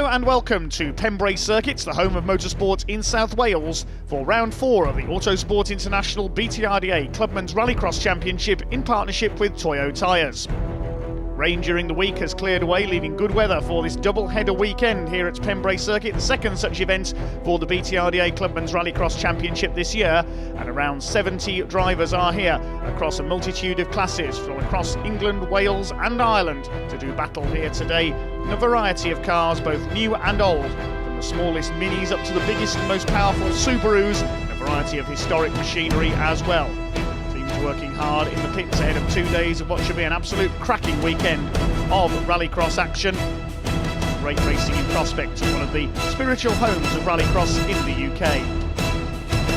and welcome to Pembrey Circuits, the home of motorsport in South Wales, for round 4 of the Autosport International BTRDA Clubman's Rallycross Championship in partnership with Toyo tyres. Rain during the week has cleared away, leaving good weather for this double-header weekend here at Pembrey Circuit, the second such event for the BTRDA Clubman's Rallycross Championship this year, and around 70 drivers are here across a multitude of classes from across England, Wales and Ireland to do battle here today in a variety of cars, both new and old, from the smallest minis up to the biggest and most powerful Subarus, and a variety of historic machinery as well. Working hard in the pits ahead of 2 days of what should be an absolute cracking weekend of rallycross action. Great racing in prospect, one of the spiritual homes of rallycross in the UK.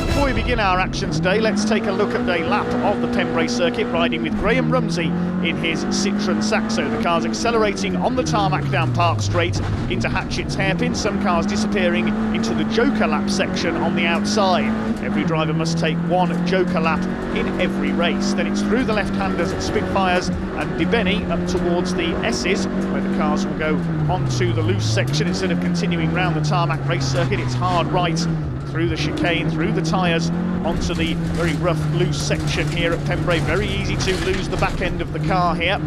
Before we begin our action today, let's take a look at a lap of the Pembrey circuit, riding with Graham Rumsey in his Citroen Saxo. The car's accelerating on the tarmac down Park Straight into Hatchett's hairpin, some cars disappearing into the Joker lap section on the outside. Every driver must take one Joker lap in every race. Then it's through the left-handers at Spitfires and Dibeni up towards the S's, where the cars will go onto the loose section instead of continuing round the tarmac race circuit. It's hard right through the chicane, through the tyres, onto the very rough loose section here at Pembrey. Very easy to lose the back end of the car here.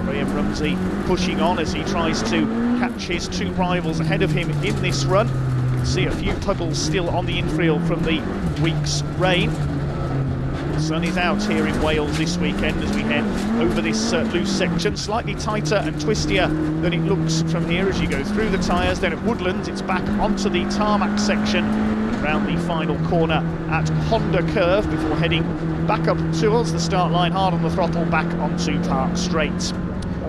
Graham Rumsey pushing on as he tries to catch his two rivals ahead of him in this run. You can see a few puddles still on the infield from the week's rain. The sun is out here in Wales this weekend as we head over this loose section, slightly tighter and twistier than it looks from here as you go through the tyres. Then at Woodlands it's back onto the tarmac section, around the final corner at Honda Curve before heading back up towards the start line, hard on the throttle, back onto Park Straight.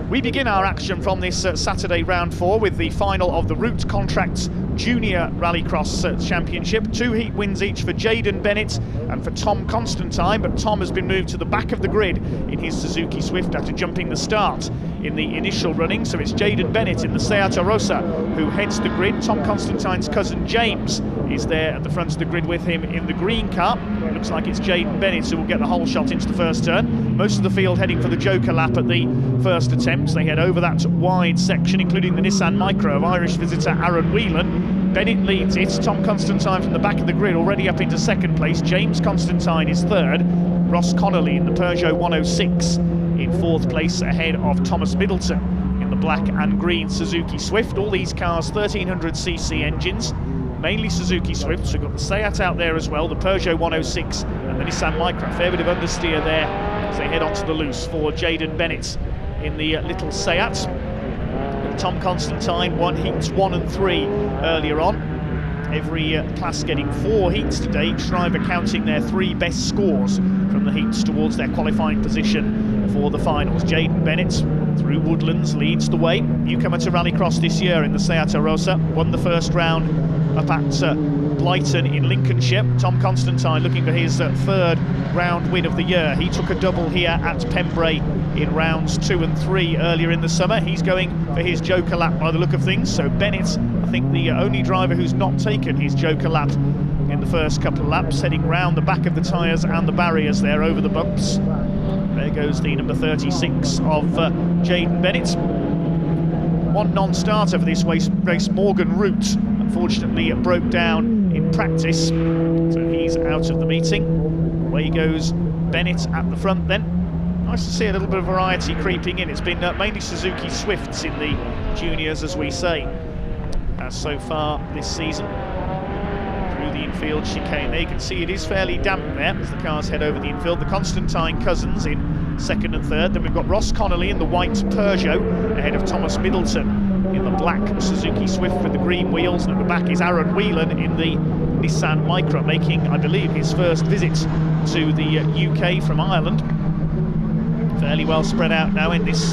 We begin our action from this Saturday round 4 with the final of the Route Contracts Junior Rallycross Championship. 2 heat wins each for Jaden Bennett and for Tom Constantine, but Tom has been moved to the back of the grid in his Suzuki Swift after jumping the start in the initial running. So it's Jaden Bennett in the Seat Rosa who heads the grid. Tom Constantine's cousin James is there at the front of the grid with him in the green car. It looks like it's Jaden Bennett who will get the whole shot into the first turn. Most of the field heading for the Joker lap at the first attempt. They head over that wide section, including the Nissan Micro of Irish visitor Aaron Whelan. Bennett leads it. Tom Constantine from the back of the grid already up into second place. James Constantine is third. Ross Connolly in the Peugeot 106 in fourth place ahead of Thomas Middleton in the black and green Suzuki Swift. All these cars 1300cc engines, mainly Suzuki Swifts. We've got the Seat out there as well, the Peugeot 106 and the Nissan Micra. Fair bit of understeer there as they head onto the loose for Jaden Bennett in the little Seat. Tom Constantine won heats 1 and 3 earlier on. Every class getting 4 heats today, each driver counting their 3 best scores from the heats towards their qualifying position for the finals. Jaden Bennett through Woodlands leads the way. Newcomer to Rallycross this year in the Seat Rosa, won the first round up at Blyton in Lincolnshire. Tom Constantine looking for his third round win of the year. He took a double here at Pembrey in rounds 2 and 3 earlier in the summer. He's going for his Joker lap by the look of things. So Bennett, I think the only driver who's not taken his Joker lap in the first couple of laps, heading round the back of the tyres and the barriers there over the bumps. There goes the number 36 of Jaden Bennett. One non-starter for this race, Morgan Root, unfortunately it broke down in practice, so he's out of the meeting. Away goes Bennett at the front then. Nice to see a little bit of variety creeping in. It's been mainly Suzuki Swifts in the juniors, as we say, as so far this season. Through the infield chicane there, you can see it is fairly damp there as the cars head over the infield. The Constantine cousins in second and third. Then we've got Ross Connolly in the white Peugeot ahead of Thomas Middleton in the black Suzuki Swift with the green wheels, and at the back is Aaron Whelan in the Nissan Micra, making, I believe, his first visit to the UK from Ireland. Fairly well spread out now in this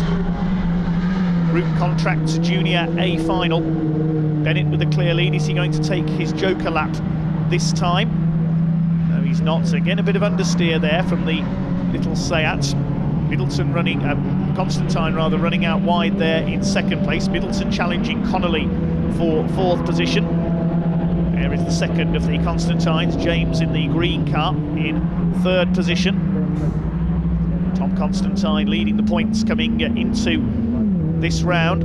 Route Contracts Junior A final. Bennett with a clear lead. Is he going to take his Joker lap this time? No, he's not. So again, a bit of understeer there from the little Seat. Middleton running, Constantine rather, running out wide there in second place. Middleton challenging Connolly for fourth position. There is the second of the Constantines, James in the green car in third position. Tom Constantine leading the points coming into this round.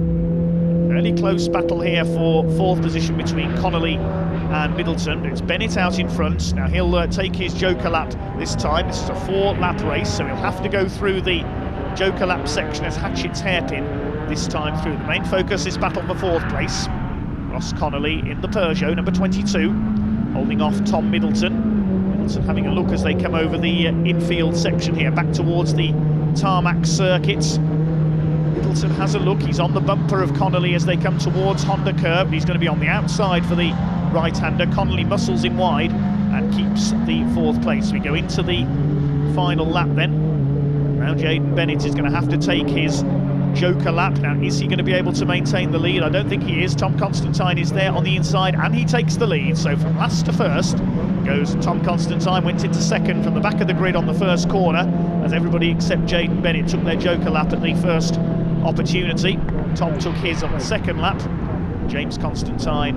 Fairly close battle here for fourth position between Connolly and Middleton. It's Bennett out in front. Now he'll take his Joker lap this time. This is a 4-lap race, so he'll have to go through the Joker lap section as Hatchett's hairpin this time through. The main focus is battle for fourth place. Ross Connolly in the Peugeot, number 22, holding off Tom Middleton. Middleton having a look as they come over the infield section here, back towards the tarmac circuit. Middleton has a look, he's on the bumper of Connolly as they come towards Honda curve. He's going to be on the outside for the right-hander. Connolly muscles in wide and keeps the fourth place. We go into the final lap then. Now Jaden Bennett is going to have to take his Joker lap. Now, is he going to be able to maintain the lead? I don't think he is. Tom Constantine is there on the inside and he takes the lead. So from last to first goes Tom Constantine. Went into second from the back of the grid on the first corner as everybody except Jaden Bennett took their Joker lap at the first opportunity. Tom took his on the second lap. James Constantine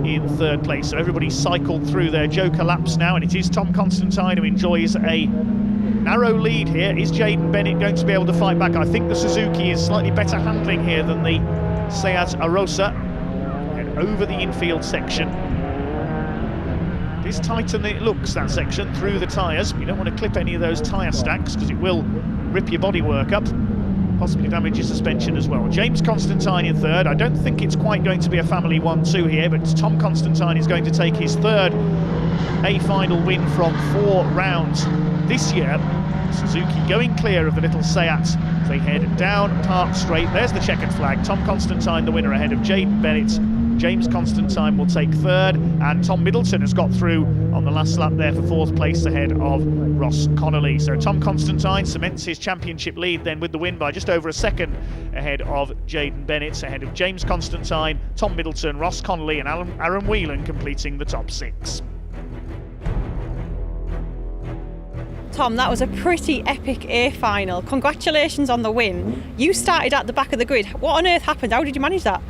in third place. So everybody cycled through their Joker laps now, and it is Tom Constantine who enjoys a narrow lead here. Is Jaden Bennett going to be able to fight back? I think the Suzuki is slightly better handling here than the Seat Arosa. And over the infield section. It is tighter than it looks, that section, through the tyres. You don't want to clip any of those tyre stacks because it will rip your bodywork up. Possibly damage your suspension as well. James Constantine in third. I don't think it's quite going to be a family 1-2 here, but Tom Constantine is going to take his third A final win from 4 rounds this year. Suzuki going clear of the little Seat. They head down Park Straight. There's the checkered flag. Tom Constantine the winner ahead of Jaden Bennett. James Constantine will take third, and Tom Middleton has got through on the last lap there for fourth place ahead of Ross Connolly. So Tom Constantine cements his championship lead then with the win by just over a second ahead of Jaden Bennett, ahead of James Constantine, Tom Middleton, Ross Connolly and Aaron Whelan completing the top 6. Tom, that was a pretty epic A final. Congratulations on the win. You started at the back of the grid. What on earth happened? How did you manage that?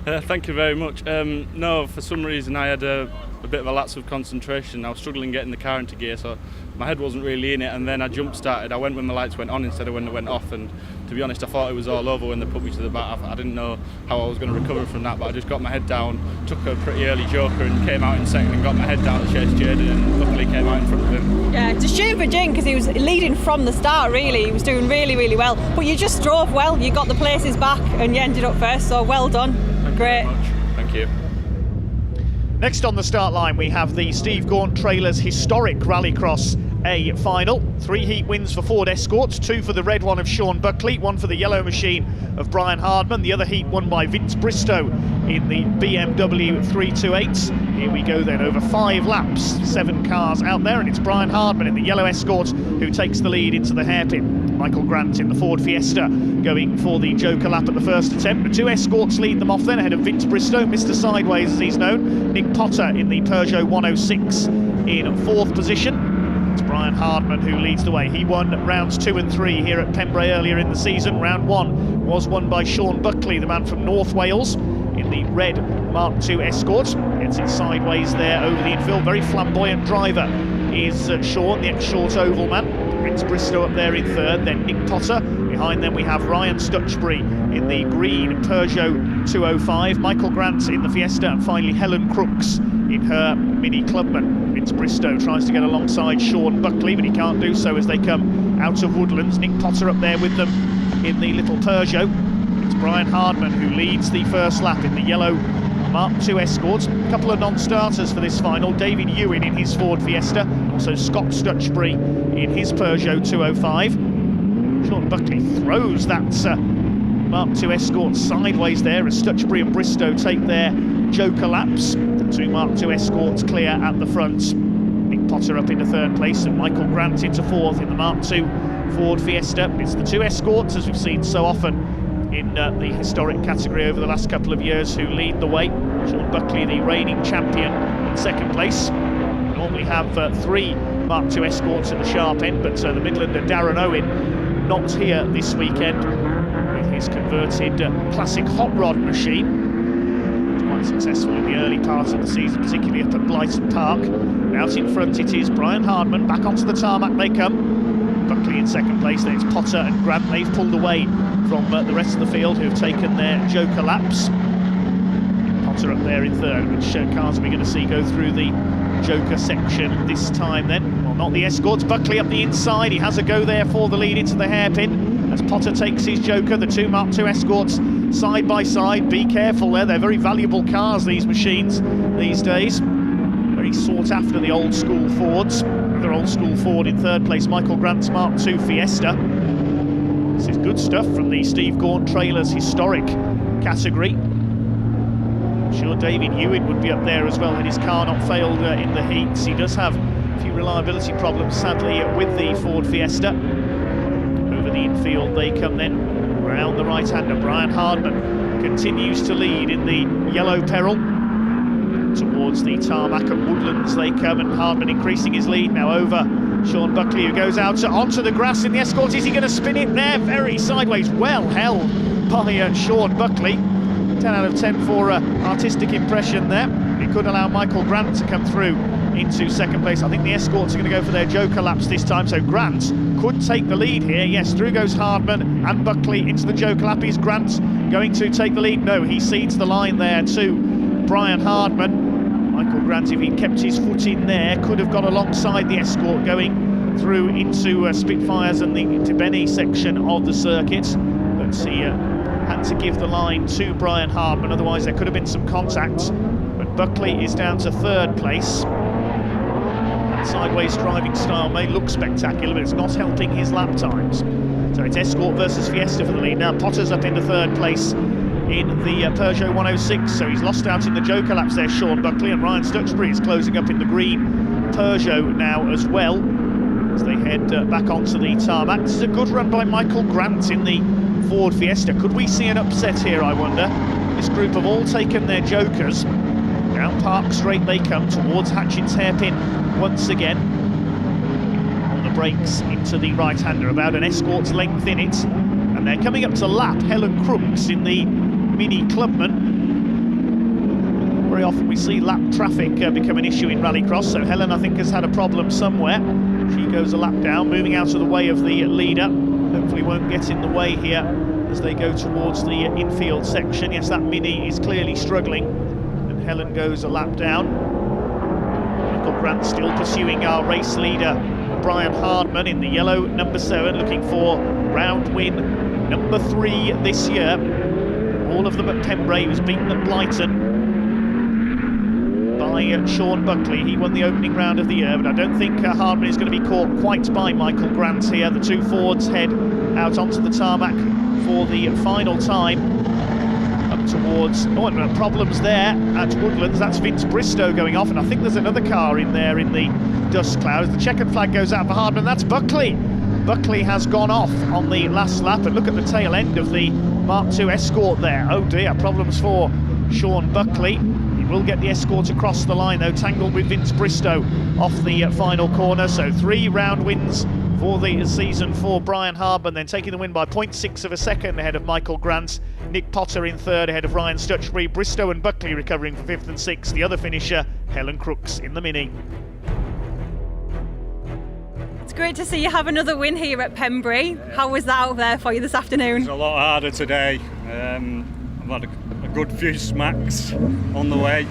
Thank you very much. No, for some reason I had a bit of a lapse of concentration. I was struggling getting the car into gear, so my head wasn't really in it, and then I jump started. I went when the lights went on instead of when they went off, and to be honest I thought it was all over when they put me to the back. I didn't know how I was going to recover from that, but I just got my head down, took a pretty early Joker and came out in second and got my head down to chase Jaden, and luckily came out in front of him. Yeah, it's a shame for Jane because he was leading from the start really. He was doing really, really well, but you just drove well, you got the places back and you ended up first, so well done. Great. Thank you very much. Thank you. Next on the start line we have the Steve Gaunt Trailers historic Rallycross A final. 3 heat wins for Ford Escorts, 2 for the red one of Sean Buckley, 1 for the yellow machine of Brian Hardman. The other heat won by Vince Bristow in the BMW 328. Here we go then, over 5 laps, 7 cars out there, and it's Brian Hardman in the yellow Escort who takes the lead into the hairpin. Michael Grant in the Ford Fiesta going for the Joker lap at the first attempt. The 2 Escorts lead them off then ahead of Vince Bristow, Mr. Sideways as he's known. Nick Potter in the Peugeot 106 in 4th position. It's Brian Hardman who leads the way. He won rounds 2 and 3 here at Pembrey earlier in the season. Round 1 was won by Sean Buckley, the man from North Wales, in the red Mark II Escort. Gets it sideways there over the infield. Very flamboyant driver is Sean, the ex-short oval man. Vince Bristow up there in third, then Nick Potter. Behind them we have Ryan Stutchbury in the green Peugeot 205, Michael Grant in the Fiesta, and finally Helen Crooks in her Mini Clubman. Vince Bristow tries to get alongside Sean Buckley, but he can't do so as they come out of Woodlands. Nick Potter up there with them in the little Peugeot. It's Brian Hardman who leads the first lap in the yellow Mark II Escort. A couple of non-starters for this final. David Ewan in his Ford Fiesta, also Scott Stutchbury in his Peugeot 205. Sean Buckley throws that Mark II Escort sideways there as Stutchbury and Bristow take their Joker laps. The 2 Mark II Escorts clear at the front. Nick Potter up into third place and Michael Grant into 4th in the Mark II Ford Fiesta. It's the 2 Escorts, as we've seen so often in the historic category over the last couple of years, who lead the way. Sean Buckley, the reigning champion, in 2nd place. We normally have 3 Mark II Escorts at the sharp end, but the Midlander Darren Owen not here this weekend with his converted classic hot rod machine. Quite successful in the early part of the season, particularly up at Blyton Park. Out in front it is Brian Hardman. Back onto the tarmac they come. Buckley in 2nd place, then it's Potter and Grant. They've pulled away from the rest of the field who have taken their Joker laps. Potter up there in third. Which cars are we going to see go through the Joker section this time then? Well, not the Escorts. Buckley up the inside. He has a go there for the lead into the hairpin as Potter takes his Joker. The two Mark II Escorts side by side. Be careful there. They're very valuable cars, these machines, these days. Very sought after, the old school Fords. Another old school Ford in third place, Michael Grant's Mark II Fiesta. This is good stuff from the Steve Gaunt Trailers historic category. I'm sure David Ewan would be up there as well had his car not failed in the heats. He does have a few reliability problems, sadly, with the Ford Fiesta. Over the infield they come then, round the right-hander. Brian Hardman continues to lead in the yellow peril. Towards the tarmac at Woodlands they come, and Hardman increasing his lead now over Sean Buckley, who goes out onto the grass in the Escort. Is he going to spin it there? Very sideways, well held by Sean Buckley. 10 out of 10 for artistic impression there. It could allow Michael Grant to come through into second place. I think the Escorts are going to go for their Joker laps this time, so Grant could take the lead here. Yes, through goes Hardman and Buckley into the Joker lap. Is Grant going to take the lead? No, he cedes the line there to Brian Hardman. Michael Grant, if he kept his foot in there, could have got alongside the Escort going through into Spitfires and the Tibeni section of the circuit. But he had to give the line to Brian Hardman, otherwise there could have been some contact. But Buckley is down to third place. That sideways driving style may look spectacular, but it's not helping his lap times. So it's Escort versus Fiesta for the lead. Now Potter's up into third place in the Peugeot 106, so he's lost out in the Joker laps there, Sean Buckley, and Ryan Stuxbury is closing up in the green Peugeot now as well as they head back onto the tarmac. This is a good run by Michael Grant in the Ford Fiesta. Could we see an upset here, I wonder? This group have all taken their Jokers. Down Park Straight they come towards Hatchin's hairpin once again. On the brakes into the right-hander, about an Escort's length in it. And they're coming up to lap Helen Crooks in the Mini Clubman. Very often we see lap traffic become an issue in Rallycross, so Helen, I think, has had a problem somewhere. She goes a lap down, moving out of the way of the leader. Hopefully won't get in the way here as they go towards the infield section. Yes, that Mini is clearly struggling, and Helen goes a lap down. Michael Grant still pursuing our race leader, Brian Hardman, in the yellow number 7, looking for round win number 3 this year. All of them at Pembrey. He was beaten at Blighton by Sean Buckley. He won the opening round of the year, but I don't think Hardman is going to be caught quite by Michael Grant here. The two Fords head out onto the tarmac for the final time. Up towards, and problems there at Woodlands. That's Vince Bristow going off, and I think there's another car in there in the dust clouds. The checkered flag goes out for Hardman. That's Buckley. Buckley has gone off on the last lap, and look at the tail end of the Mark II Escort there. Oh dear, problems for Sean Buckley. He will get the Escort across the line though, tangled with Vince Bristow off the final corner. So 3 round wins for the season for Brian Hardman, then taking the win by 0.6 of a second ahead of Michael Grant. Nick Potter in third ahead of Ryan Stuxbury. Bristow and Buckley recovering for 5th and 6th. The other finisher, Helen Crooks in the Mini. It's great to see you have another win here at Pembrey. How was that out there for you this afternoon? It was a lot harder today. I've had a good few smacks on the way.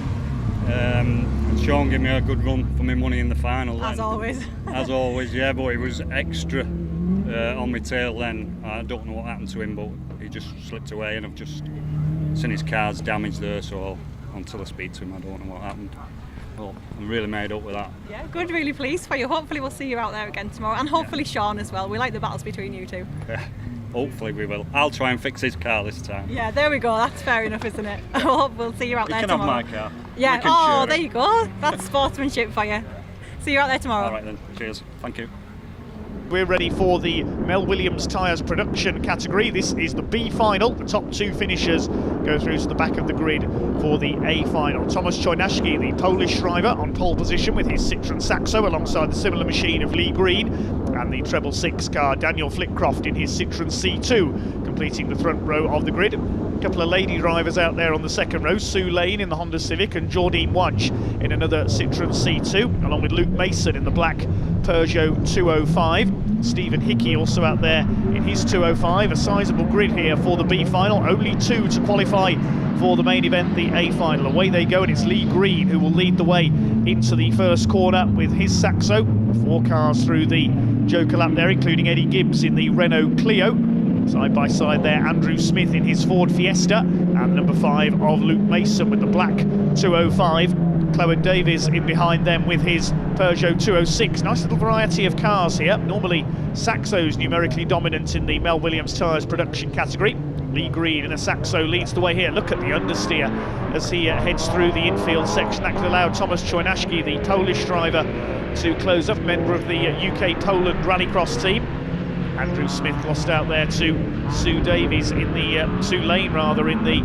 Sean gave me a good run for my money in the final. As always. As always, yeah, but he was extra on my tail then. I don't know what happened to him, but he just slipped away, and I've just seen his car's damaged there, so until I speak to him, I don't know what happened. Well, I'm really made up with that. Yeah, good, really pleased for you. Hopefully we'll see you out there again tomorrow, and hopefully Sean as well. We like the battles between you two. Yeah, hopefully we will. I'll try and fix his car this time. Yeah, there we go. That's fair enough, isn't it? We'll see you out there tomorrow. You can have my car. Yeah, oh, there you go. That's sportsmanship for you. See you out there tomorrow. All right then, cheers. Thank you. We're ready for the Mel Williams Tyres production category. This is the B final. The top 2 finishers go through to the back of the grid for the A final. Tomasz Chojnacki, the Polish driver, on pole position with his Citroen Saxo alongside the similar machine of Lee Green, and the treble 6 car Daniel Flitcroft in his Citroen C2 completing the front row of the grid. A couple of lady drivers out there on the second row, Sue Lane in the Honda Civic and Jordine Wadge in another Citroen C2, along with Luke Mason in the black Peugeot 205. Stephen Hickey also out there in his 205. A sizable grid here for the B final. Only 2 to qualify for the main event, the A final. Away they go, and it's Lee Green who will lead the way into the first corner with his Saxo. 4 cars through the Joker lap there, including Eddie Gibbs in the Renault Clio. Side by side there, Andrew Smith in his Ford Fiesta, and number 5 of Luke Mason with the black 205. Clyward Davies in behind them with his Peugeot 206. Nice little variety of cars here. Normally Saxo's numerically dominant in the Mel Williams Tyres production category. Lee Green in a Saxo leads the way here. Look at the understeer as he heads through the infield section. That could allow Tomasz Chojnacki, the Polish driver, to close up, member of the UK-Poland Rallycross team. Andrew Smith lost out there to Sue Davies in the Sue Lane rather in the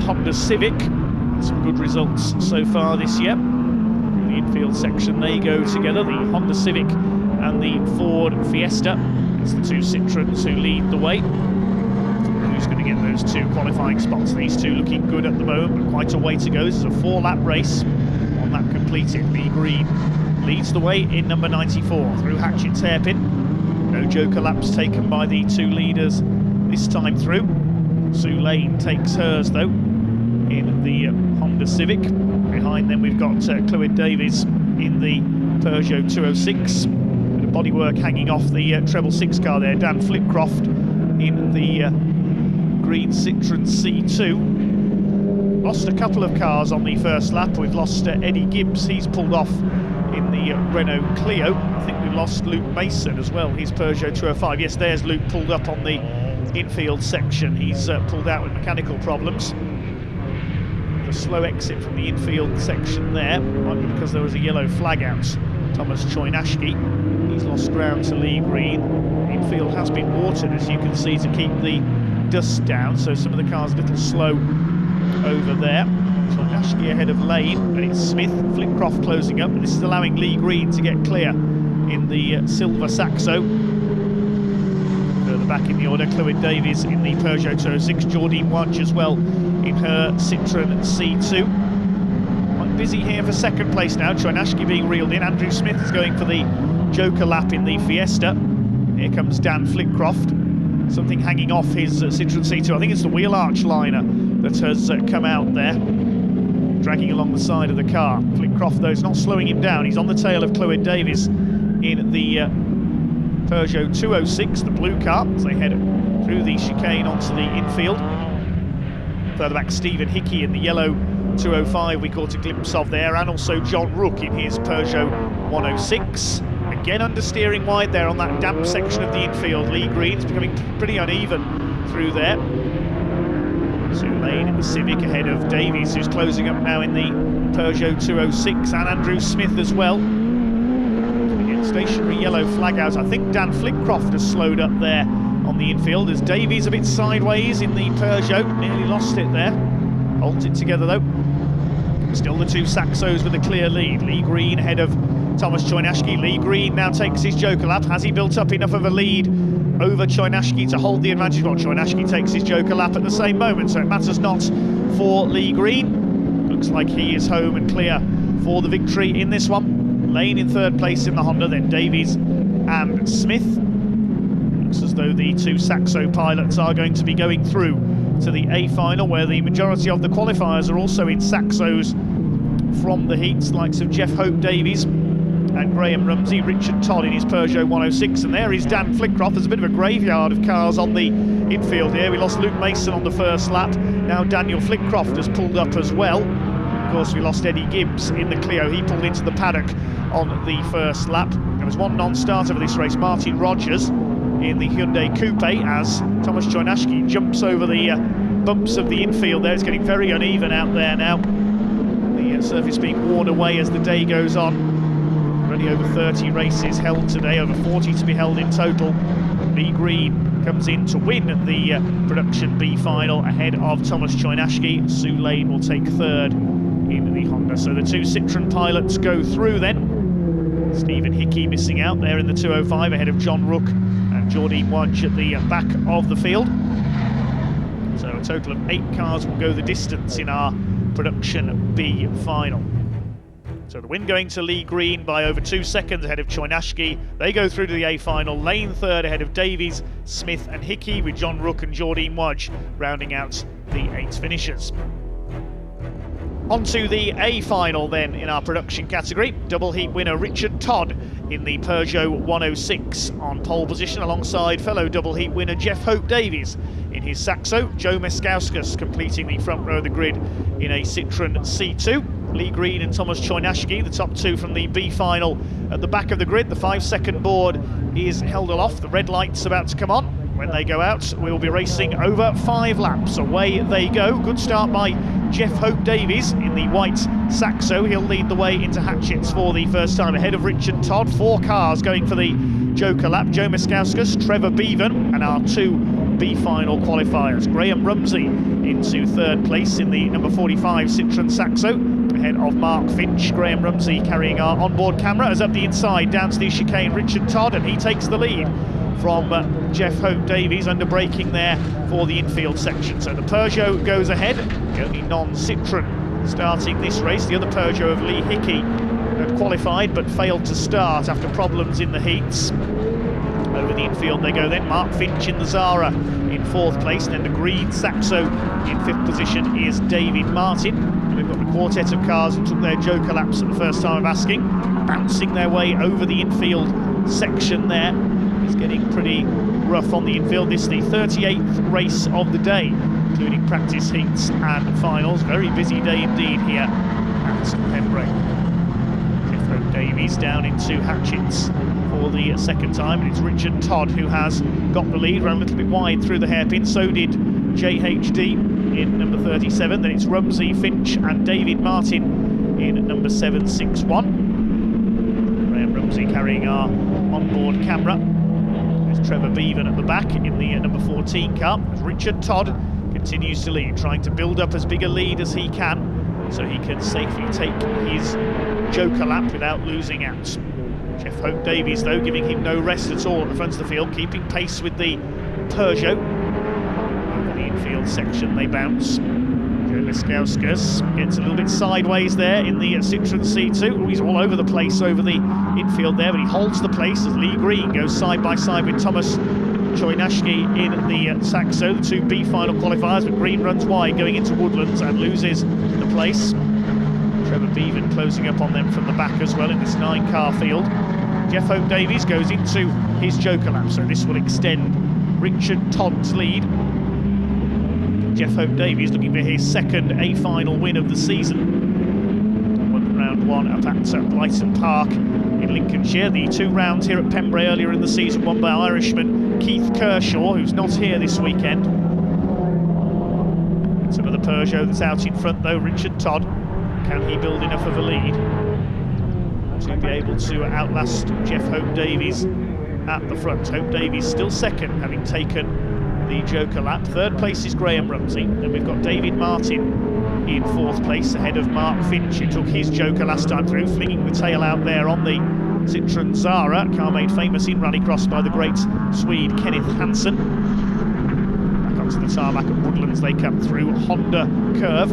Honda Civic. Some good results so far this year. In the infield section they go together, the Honda Civic and the Ford Fiesta. It's the 2 Citroens who lead the way. Who's going to get those 2 qualifying spots? These 2 looking good at the moment, but quite a way to go. This is a 4-lap race. On that completed, Lee Green leads the way in number 94 through Hatchet's Hairpin. No Joker laps taken by the 2 leaders this time through. Sue Lane takes hers though in the Honda Civic. Behind them we've got Clyward Davies in the Peugeot 206. Bit of bodywork hanging off the treble 6 car there. Dan Flitcroft in the green Citroen C2. Lost a couple of cars on the first lap. We've lost Eddie Gibbs, he's pulled off in the Renault Clio. I think we lost Luke Mason as well, his Peugeot 205. Yes, there's Luke pulled up on the infield section. He's pulled out with mechanical problems. A slow exit from the infield section there, might be because there was a yellow flag out. Tomasz Chojnacki, he's lost ground to Lee Green. The infield has been watered, as you can see, to keep the dust down, so some of the cars a little slow over there. Chojnacki ahead of Lane, and it's Smith, Flitcroft closing up, and this is allowing Lee Green to get clear in the silver Saxo. Further back in the order, Clyward Davies in the Peugeot 206, Jordine Wadge as well in her Citroen C2. Quite busy here for second place now, Chojnacki being reeled in. Andrew Smith is going for the Joker lap in the Fiesta. Here comes Dan Flitcroft. Something hanging off his Citroen C2. I think it's the wheel arch liner that has come out there, dragging along the side of the car. Flitcroft, though, is not slowing him down. He's on the tail of Clyward Davies in the Peugeot 206, the blue car, as they head through the chicane onto the infield. Further back, Stephen Hickey in the yellow 205 we caught a glimpse of there, and also John Rook in his Peugeot 106. Again understeering wide there on that damp section of the infield. Lee Green's becoming pretty uneven through there. Sue Lane in the Civic ahead of Davies, who's closing up now in the Peugeot 206, and Andrew Smith as well. Again, stationary yellow flag out. I think Dan Flitcroft has slowed up there on the infield as Davies a bit sideways in the Peugeot, nearly lost it there. Holds it together though. Still the 2 Saxos with a clear lead. Lee Green ahead of Tomasz Chojnacki. Lee Green now takes his Joker lap. Has he built up enough of a lead over Chojnacki to hold the advantage? Well, Chojnacki takes his Joker lap at the same moment, so it matters not for Lee Green. Looks like he is home and clear for the victory in this one. Lane in third place in the Honda, then Davies and Smith. Looks as though the 2 Saxo pilots are going to be going through to the A final, where the majority of the qualifiers are also in Saxos from the heats, likes of Jeff Hope Davies and Graham Rumsey, Richard Todd in his Peugeot 106, and there is Dan Flitcroft. There's a bit of a graveyard of cars on the infield here. We lost Luke Mason on the first lap. Now Daniel Flitcroft has pulled up as well. Of course, we lost Eddie Gibbs in the Clio. He pulled into the paddock on the first lap. There was one non-starter for this race, Martin Rogers in the Hyundai Coupe, as Tomasz Chojnacki jumps over the bumps of the infield there. It's getting very uneven out there now. The surface being worn away as the day goes on. Already over 30 races held today, over 40 to be held in total. Lee Green comes in to win the production B final ahead of Tomasz Chojnacki. Sue Lane will take third in the Honda. So the 2 Citroen pilots go through then. Stephen Hickey missing out there in the 205 ahead of John Rook and Jordine Wadge at the back of the field. So a total of 8 cars will go the distance in our production B final. So the win going to Lee Green by over 2 seconds ahead of Choynashki. They go through to the A final. Lane third ahead of Davies, Smith and Hickey, with John Rook and Jordine Wudge rounding out the 8 finishers. On to the A final then in our production category. Double heat winner Richard Todd in the Peugeot 106 on pole position alongside fellow double heat winner Jeff Hope Davies in his Saxo. Joe Meskauskas completing the front row of the grid in a Citroën C2. Lee Green and Thomas Choynashki, the top 2 from the B final at the back of the grid. The 5-second board is held aloft. The red light's about to come on. When they go out, we will be racing over 5 laps. Away they go. Good start by Jeff Hope Davies in the white Saxo. He'll lead the way into Hatchets for the first time ahead of Richard Todd. 4 cars going for the Joker lap. Joe Meskauskas, Trevor Bevan, and our 2 B final qualifiers. Graham Rumsey into 3rd place in the number 45 Citroën Saxo, ahead of Mark Finch. Graham Rumsey carrying our onboard camera as up the inside down to the chicane Richard Todd, and he takes the lead from Jeff Hope Davies, under braking there for the infield section. So the Peugeot goes ahead, the only non-Citroën starting this race. The other Peugeot of Lee Hickey had qualified but failed to start after problems in the heats. Over the infield they go then. Mark Finch in the Zara in 4th place, and then the green Saxo in 5th position is David Martin. And we've got the quartet of cars who took their Joker laps at the first time of asking, bouncing their way over the infield section there. It's getting pretty rough on the infield. This is the 38th race of the day, including practice heats and finals. Very busy day indeed here at Pembrey. Jeff Hope Davies down into Hatchets for the 2nd time, and it's Richard Todd who has got the lead, ran a little bit wide through the hairpin. So did JHD in number 37. Then it's Rumsey, Finch and David Martin in number 761. Graham Rumsey carrying our onboard camera. Trevor Bevan at the back in the number 14 car. Richard Todd continues to lead, trying to build up as big a lead as he can so he can safely take his Joker lap without losing out. Jeff Hope Davies though giving him no rest at all at the front of the field, keeping pace with the Peugeot. Over the infield section they bounce. Joe Meskauskas gets a little bit sideways there in the Citroën C2. Oh, he's all over the place over the infield there, but he holds the place as Lee Green goes side by side with Thomas Choynashki in the Saxo. The 2 B final qualifiers, but Green runs wide going into Woodlands and loses the place. Trevor Bevan closing up on them from the back as well in this 9-car field. Jeff Hope Davies goes into his Joker lap, so this will extend Richard Todd's lead. Jeff Hope Davies looking for his 2nd A final win of the season. Won round 1 up at Blyton Park in Lincolnshire. The 2 rounds here at Pembrey earlier in the season won by Irishman Keith Kershaw, who's not here this weekend. It's another Peugeot that's out in front though, Richard Todd. Can he build enough of a lead to be able to outlast Jeff Hope Davies at the front? Hope Davies still 2nd, having taken the Joker lap. 3rd place is Graham Rumsey, and we've got David Martin in 4th place ahead of Mark Finch, who took his Joker last time through, flinging the tail out there on the Citroën Zara, car made famous in Rallycross by the great Swede Kenneth Hansen. Back onto the tarmac at Woodlands they come through. Honda curve.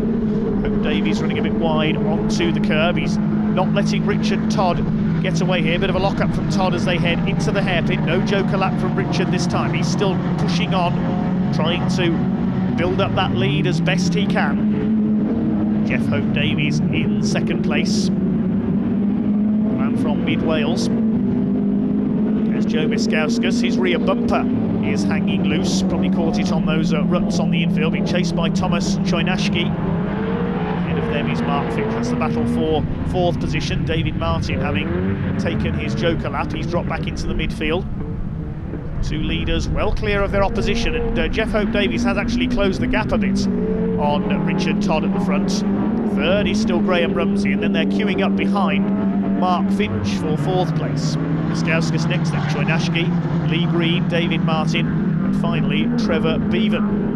Hope Davies running a bit wide onto the curb. He's not letting Richard Todd get away here. Bit of a lock-up from Todd as they head into the hairpin. No Joker lap from Richard this time. He's still pushing on, trying to build up that lead as best he can. Jeff Hope Davies in 2nd place. Man from Mid-Wales. There's Joe Meskauskas. His rear bumper is hanging loose. Probably caught it on those ruts on the infield. Being chased by Thomas Choynashki. Ahead of them is Mark Finch. That's the battle for 4th position. David Martin having taken his Joker lap. He's dropped back into the midfield. 2 leaders well clear of their opposition, and Jeff Hope Davies has actually closed the gap a bit on Richard Todd at the front. 3rd is still Graham Rumsey, and then they're queuing up behind Mark Finch for 4th place. Meskauskas next, then Choynashki, Lee Green, David Martin, and finally Trevor Bevan.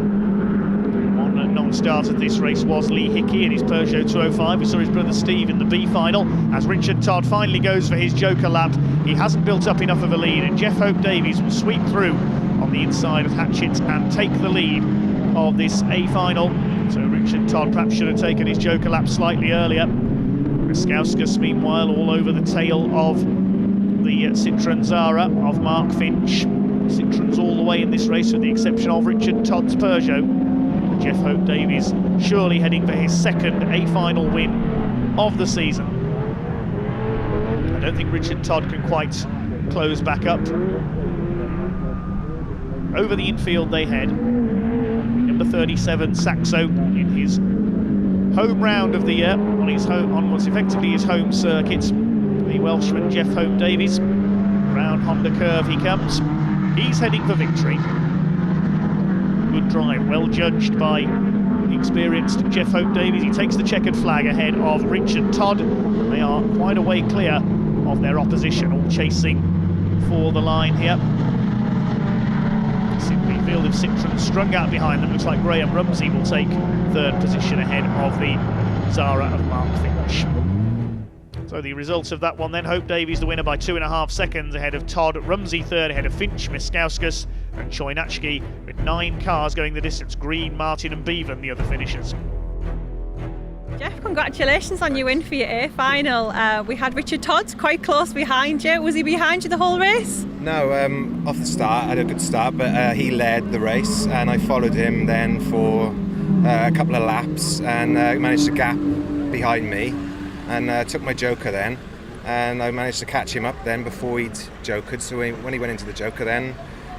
One non-starter of this race was Lee Hickey in his Peugeot 205. We saw his brother Steve in the B final as Richard Todd finally goes for his Joker lap. He hasn't built up enough of a lead, and Jeff Hope Davies will sweep through on the inside of Hatchett and take the lead of this A final. So Richard Todd perhaps should have taken his Joker lap slightly earlier. Miskauskas, meanwhile, all over the tail of the Citroën Zara of Mark Finch. Citroëns all the way in this race, with the exception of Richard Todd's Peugeot. Jeff Hope Davies surely heading for his second A-final win of the season. I don't think Richard Todd can quite close back up. Over the infield they head. Number 37, Saxo, in his home round of the year, on what's effectively his home circuit. The Welshman Jeff Hope Davies. Round Honda curve he comes. He's heading for victory. Good drive, well judged by experienced Jeff Hope Davies. He takes the checkered flag ahead of Richard Todd. They are quite a way clear of their opposition, all chasing for the line here. The field of Citroën strung out behind them. Looks like Graham Rumsey will take third position ahead of the Zara of Mark Finch. So the results of that one then: Hope Davies the winner by 2.5 seconds ahead of Todd, Rumsey third ahead of Finch, Miskauskas and Choynacki, with 9 cars going the distance. Green, Martin and Bevan the other finishers. Jeff, congratulations on your win for your A final. We had Richard Todd quite close behind you. Was he behind you the whole race? No, off the start I had a good start, but he led the race and I followed him then for a couple of laps and managed to gap behind me and took my joker then, and I managed to catch him up then before he'd jokered, so when he went into the joker then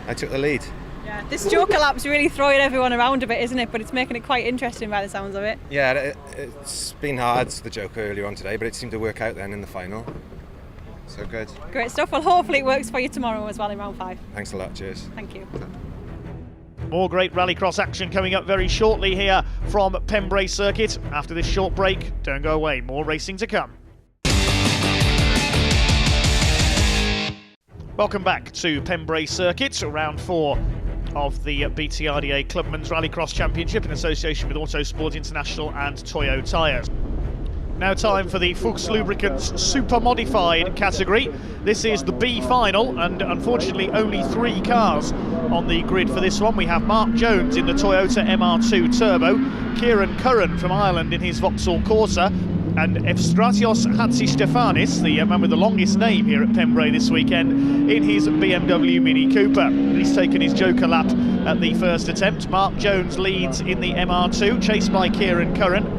I took the lead. Yeah, this joker lap's really throwing everyone around a bit, isn't it? But it's making it quite interesting by the sounds of it. Yeah, it's been hard, the joker earlier on today, but it seemed to work out then in the final. So good. Great stuff. Well, hopefully it works for you tomorrow as well in round 5. Thanks a lot, cheers. Thank you. More great rallycross action coming up very shortly here from Pembrey Circuit. After this short break, don't go away, more racing to come. Welcome back to Pembrey Circuit, round 4 of the BTRDA Clubman's Rallycross Championship in association with Autosport International and Toyo tyres. Now time for the Fuchs Lubricants Supermodified category. This is the B final, and unfortunately only 3 cars on the grid for this one. We have Mark Jones in the Toyota MR2 Turbo, Kieran Curran from Ireland in his Vauxhall Corsa, and Efstratios Hatzistefanis, the man with the longest name here at Pembrey this weekend, in his BMW Mini Cooper. He's taken his joker lap at the first attempt. Mark Jones leads in the MR2, chased by Kieran Curran.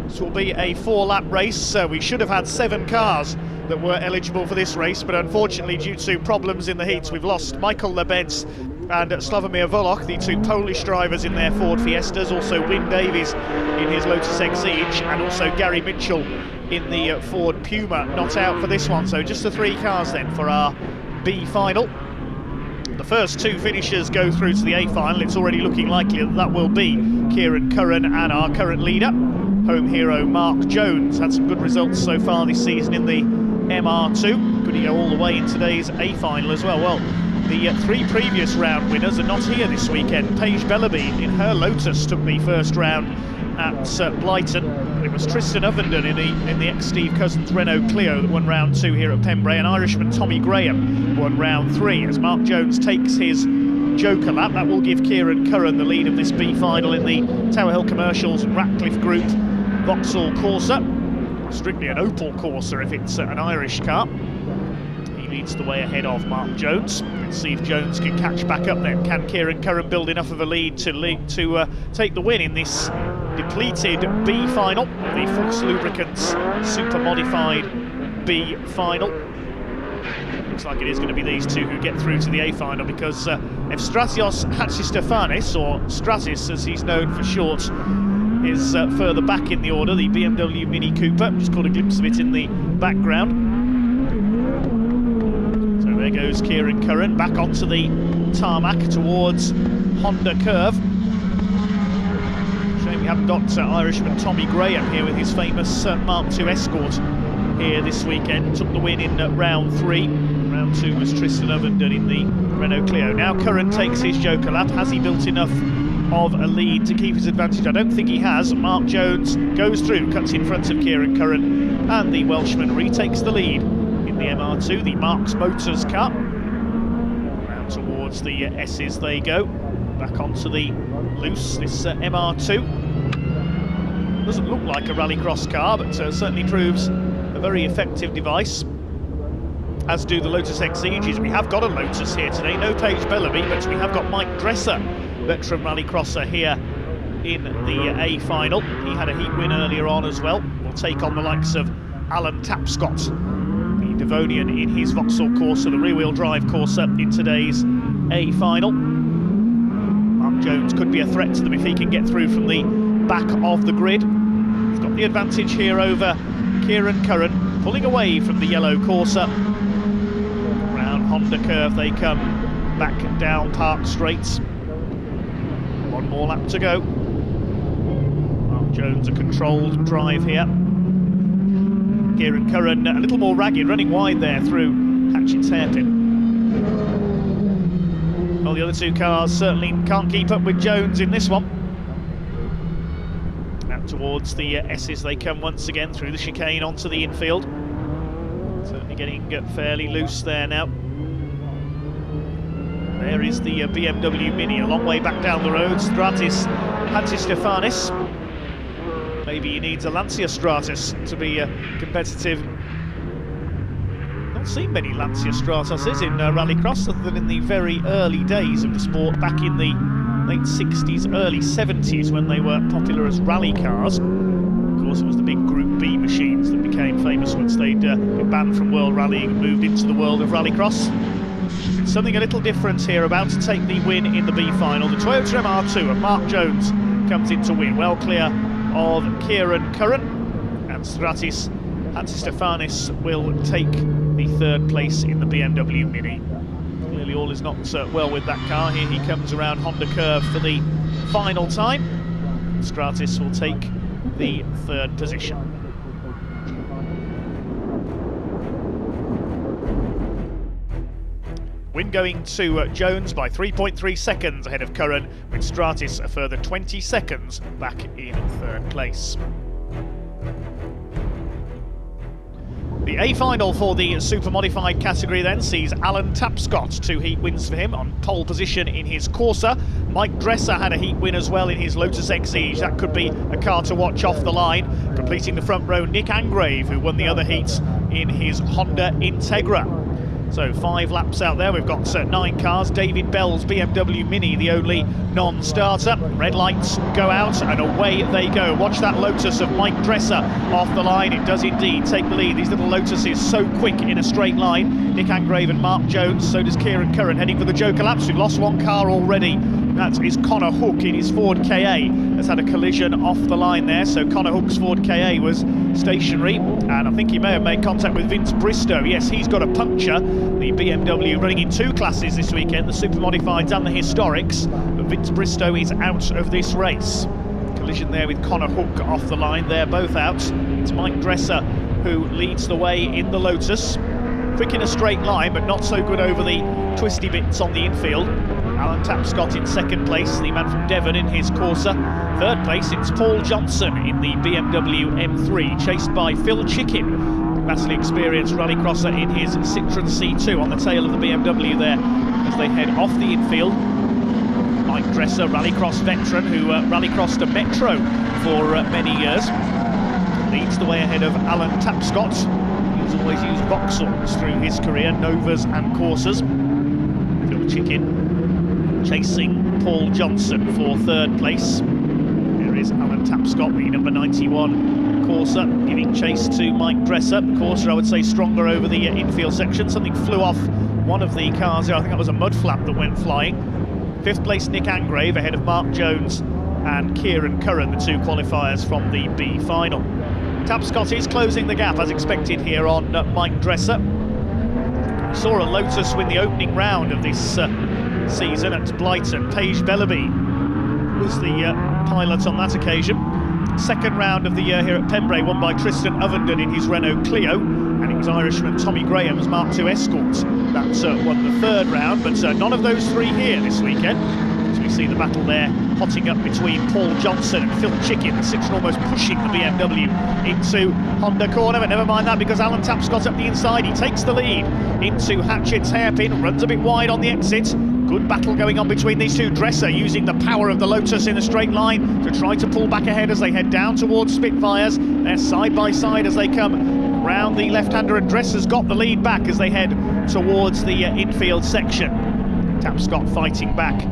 This will be a 4-lap race, so we should have had 7 cars that were eligible for this race, but unfortunately due to problems in the heats we've lost Michael Lebeds and Slavomir Volok, the 2 Polish drivers in their Ford Fiestas, also Wyn Davies in his Lotus Exige, and also Gary Mitchell in the Ford Puma, not out for this one. So just the 3 cars then for our B final. The first 2 finishers go through to the A final. It's already looking likely that that will be Kieran Curran and our current leader, home hero Mark Jones. Had some good results so far this season in the MR2. Could he go all the way in today's A final as well? Well, the 3 previous round winners are not here this weekend. Paige Bellaby in her Lotus took the first round at Blyton. It was Tristan Ovenden in the ex-Steve Cousins Renault Clio that won round 2 here at Pembrey, and Irishman Tommy Graham won round 3 as Mark Jones takes his joker lap. That will give Kieran Curran the lead of this B final in the Tower Hill Commercials and Ratcliffe Group Vauxhall Corsa. Strictly an Opel Corsa if it's an Irish car. He leads the way ahead of Mark Jones. Let's see if Jones can catch back up then. Can Kieran Curran build enough of a lead to take the win in this depleted B final, the Fuchs Lubricants Supermodified B final? Looks like it is going to be these 2 who get through to the A final, because Efstratios Hatzistefanis, or Stratis as he's known for short, is further back in the order. The BMW Mini Cooper, just caught a glimpse of it in the background. So there goes Kieran Curran back onto the tarmac towards Honda Curve. Shame we haven't got Irishman Tommy Graham here with his famous Mark II Escort here this weekend. Took the win in round 3. Round 2 was Tristan Ovenden in the Renault Clio. Now Curran takes his joker lap. Has he built enough of a lead to keep his advantage? I don't think he has. Mark Jones goes through, cuts in front of Kieran Curran, and the Welshman retakes the lead in the MR2, the Marks Motors car. Round towards the S's they go. Back onto the loose, this MR2. Doesn't look like a rallycross car, but certainly proves a very effective device, as do the Lotus Exiges. We have got a Lotus here today, no Paige Bellamy, but we have got Mike Dresser, veteran rallycrosser, here in the A final. He had a heat win earlier on as well. We'll take on the likes of Alan Tapscott, the Devonian, in his Vauxhall Corsa, the rear-wheel drive Corsa, in today's A final. Mark Jones could be a threat to them if he can get through from the back of the grid. He's got the advantage here over Kieran Curran, pulling away from the yellow Corsa. Round Honda curve they come, back down Park Straight. One more lap to go. Mark Jones, a controlled drive here. Kieran Curran a little more ragged, running wide there through Hatchett's hairpin. Well, the other two cars certainly can't keep up with Jones in this one. Out towards the S's they come once again through the chicane onto the infield. Certainly getting fairly loose there now. There is the BMW Mini, a long way back down the road. Stratis Hatzistefanis. Maybe he needs a Lancia Stratus to be competitive. Not seen many Lancia Stratuses in rallycross, other than in the very early days of the sport, back in the late 60s, early 70s, when they were popular as rally cars. Of course, it was the big Group B machines that became famous once they'd been banned from world rallying and moved into the world of rallycross. Something a little different here, about to take the win in the B final. The Toyota MR2 of Mark Jones comes in to win, well clear of Kieran Curran, and Stratis Hatzistefanis will take the third place in the BMW Mini. Clearly all is not well with that car. Here he comes around Honda curve for the final time. Stratis will take the third position. Win going to Jones by 3.3 seconds ahead of Curran, with Stratis a further 20 seconds back in third place. The A final for the Supermodified category then sees Alan Tapscott, 2 heat wins for him, on pole position in his Corsa. Mike Dresser had a heat win as well in his Lotus Exige. That could be a car to watch off the line. Completing the front row, Nick Angrave, who won the other heats in his Honda Integra. So 5 laps out there, we've got 9 cars. David Bell's BMW Mini, the only non-starter. Red lights go out and away they go. Watch that Lotus of Mike Dresser off the line. It does indeed take the lead. These little Lotuses so quick in a straight line. Nick Angrave and Mark Jones, so does Kieran Curran, heading for the Joker laps. We've lost 1 car already. That is Connor Hook in his Ford KA. Has had a collision off the line there, so Connor Hook's Ford KA was stationary, and I think he may have made contact with Vince Bristow. Yes, he's got a puncture. The BMW running in 2 classes this weekend, the Supermodifieds and the Historics, but Vince Bristow is out of this race. Collision there with Connor Hook off the line, they're both out. It's Mike Dresser who leads the way in the Lotus. Quick in a straight line, but not so good over the twisty bits on the infield. Alan Tapscott in second place, the man from Devon in his Corsa. Third place, it's Paul Johnson in the BMW M3, chased by Phil Chicken, vastly experienced rallycrosser in his Citroen C2 on the tail of the BMW there as they head off the infield. Mike Dresser, rallycross veteran who rallycrossed a Metro for many years, leads the way ahead of Alan Tapscott, who's always used Vauxhalls through his career, Novas and Corsas. Phil Chicken chasing Paul Johnson for third place. Here is Alan Tapscott, the number 91 Corsa, giving chase to Mike Dresser. The Corsa, I would say, stronger over the infield section. Something flew off one of the cars there. I think that was a mud flap that went flying. Fifth place, Nick Angrave, ahead of Mark Jones and Kieran Curran, the 2 qualifiers from the B final. Tapscott is closing the gap as expected here on Mike Dresser. We saw a Lotus win the opening round of this season at Blyton. Paige Bellamy was the pilot on that occasion. Second round of the year here at Pembrey, won by Tristan Ovenden in his Renault Clio, and it was Irishman Tommy Graham's Mark II Escort that won the third round, but none of those 3 here this weekend. As we see the battle there hotting up between Paul Johnson and Phil Chicken, the Citroen almost pushing the BMW into Honda corner, but never mind that, because Alan Tapscott up the inside, he takes the lead into Hatchett's hairpin, runs a bit wide on the exit, Good battle going on between these two. Dresser using the power of the Lotus in a straight line to try to pull back ahead as they head down towards Spitfires. They're side by side as they come round the left-hander, and Dresser's got the lead back as they head towards the infield section. Tapscott fighting back